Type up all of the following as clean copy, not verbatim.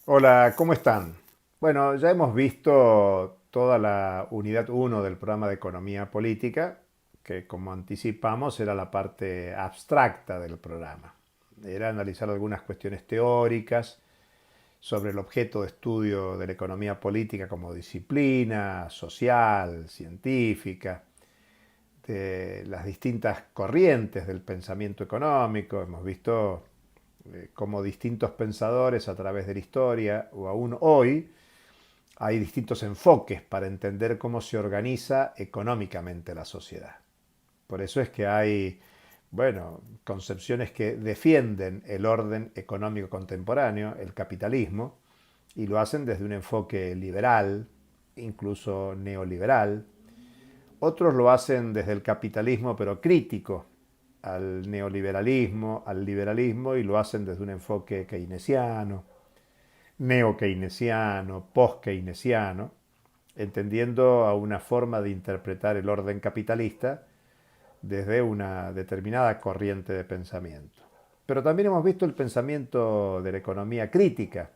Hola, ¿cómo están? Bueno, ya hemos visto toda la unidad uno del programa de Economía Política, que como anticipamos era la parte abstracta del programa. Era analizar algunas cuestiones teóricas sobre el objeto de estudio de la economía política como disciplina social, científica, de las distintas corrientes del pensamiento económico. Hemos visto cómo distintos pensadores a través de la historia o aún hoy hay distintos enfoques para entender cómo se organiza económicamente la sociedad. Por eso es que hay, bueno, concepciones que defienden el orden económico contemporáneo, el capitalismo, y lo hacen desde un enfoque liberal, incluso neoliberal. Otros lo hacen desde el capitalismo, pero crítico al neoliberalismo, al liberalismo, y lo hacen desde un enfoque keynesiano, neo-keynesiano, post-keynesiano, entendiendo a una forma de interpretar el orden capitalista desde una determinada corriente de pensamiento. Pero también hemos visto el pensamiento de la economía crítica,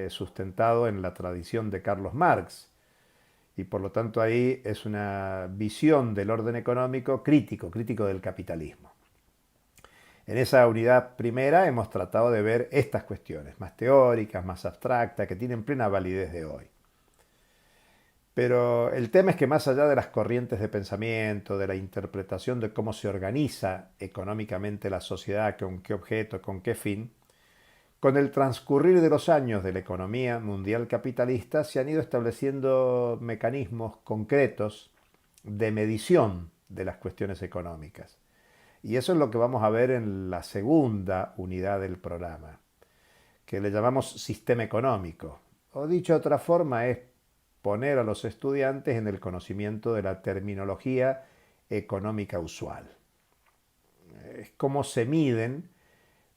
sustentado en la tradición de Carlos Marx, y por lo tanto ahí es una visión del orden económico crítico, crítico del capitalismo. En esa unidad primera hemos tratado de ver estas cuestiones, más teóricas, más abstractas, que tienen plena validez de hoy. Pero el tema es que más allá de las corrientes de pensamiento, de la interpretación de cómo se organiza económicamente la sociedad, con qué objeto, con qué fin, con el transcurrir de los años de la economía mundial capitalista se han ido estableciendo mecanismos concretos de medición de las cuestiones económicas. Y eso es lo que vamos a ver en la segunda unidad del programa, que le llamamos sistema económico. O dicho de otra forma, es poner a los estudiantes en el conocimiento de la terminología económica usual. Es cómo se miden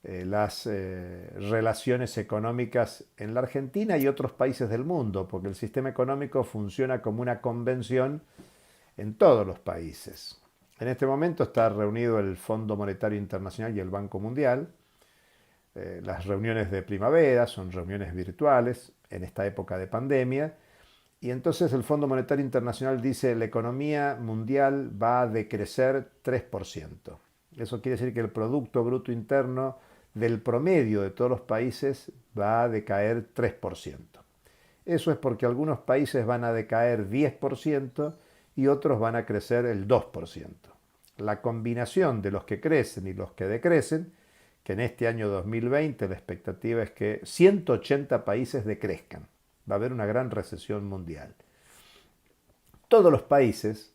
las relaciones económicas en la Argentina y otros países del mundo, porque el sistema económico funciona como una convención en todos los países. En este momento está reunido el Fondo Monetario Internacional y el Banco Mundial. Las reuniones de primavera son reuniones virtuales en esta época de pandemia. Y entonces el Fondo Monetario Internacional dice la economía mundial va a decrecer 3%. Eso quiere decir que el Producto Bruto Interno del promedio de todos los países va a decaer 3%. Eso es porque algunos países van a decaer 10% y otros van a crecer el 2%. La combinación de los que crecen y los que decrecen, que en este año 2020 la expectativa es que 180 países decrezcan. Va a haber una gran recesión mundial. Todos los países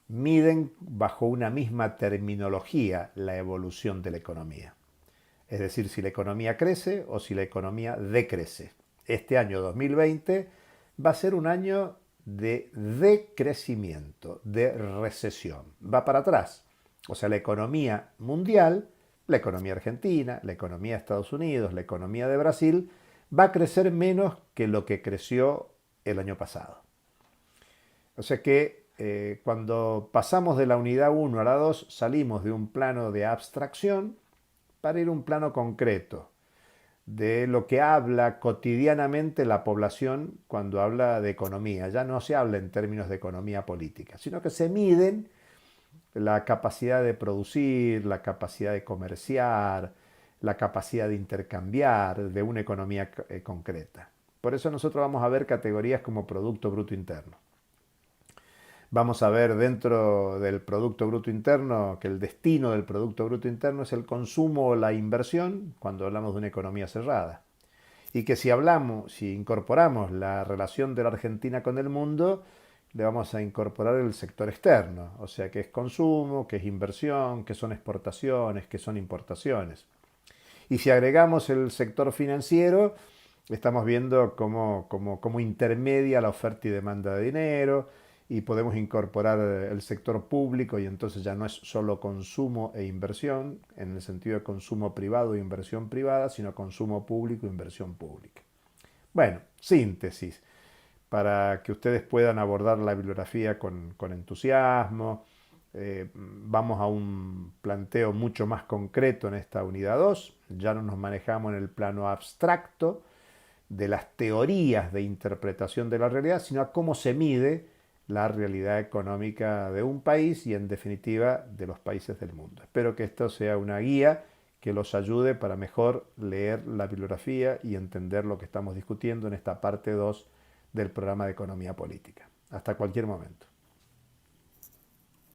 miden bajo una misma terminología la evolución de la economía. Es decir, si la economía crece o si la economía decrece. Este año 2020 va a ser un año de decrecimiento, de recesión. Va para atrás. O sea, la economía mundial, la economía argentina, la economía de Estados Unidos, la economía de Brasil, va a crecer menos que lo que creció el año pasado. O sea que cuando pasamos de la unidad uno a la 2 salimos de un plano de abstracción para ir a un plano concreto de lo que habla cotidianamente la población cuando habla de economía. Ya no se habla en términos de economía política, sino que se miden la capacidad de producir, la capacidad de comerciar, la capacidad de intercambiar de una economía concreta. Por eso nosotros vamos a ver categorías como Producto Bruto Interno. Vamos a ver dentro del Producto Bruto Interno que el destino del Producto Bruto Interno es el consumo o la inversión cuando hablamos de una economía cerrada. Y que si hablamos, si incorporamos la relación de la Argentina con el mundo, le vamos a incorporar el sector externo, o sea, que es consumo, que es inversión, que son exportaciones, que son importaciones. Y si agregamos el sector financiero, estamos viendo cómo intermedia la oferta y demanda de dinero y podemos incorporar el sector público y entonces ya no es solo consumo e inversión, en el sentido de consumo privado e inversión privada, sino consumo público e inversión pública. Bueno, síntesis, para que ustedes puedan abordar la bibliografía con entusiasmo. Vamos a un planteo mucho más concreto en esta unidad 2. Ya no nos manejamos en el plano abstracto de las teorías de interpretación de la realidad, sino a cómo se mide la realidad económica de un país y en definitiva de los países del mundo. Espero que esto sea una guía que los ayude para mejor leer la bibliografía y entender lo que estamos discutiendo en esta parte 2 del programa de Economía Política. Hasta cualquier momento.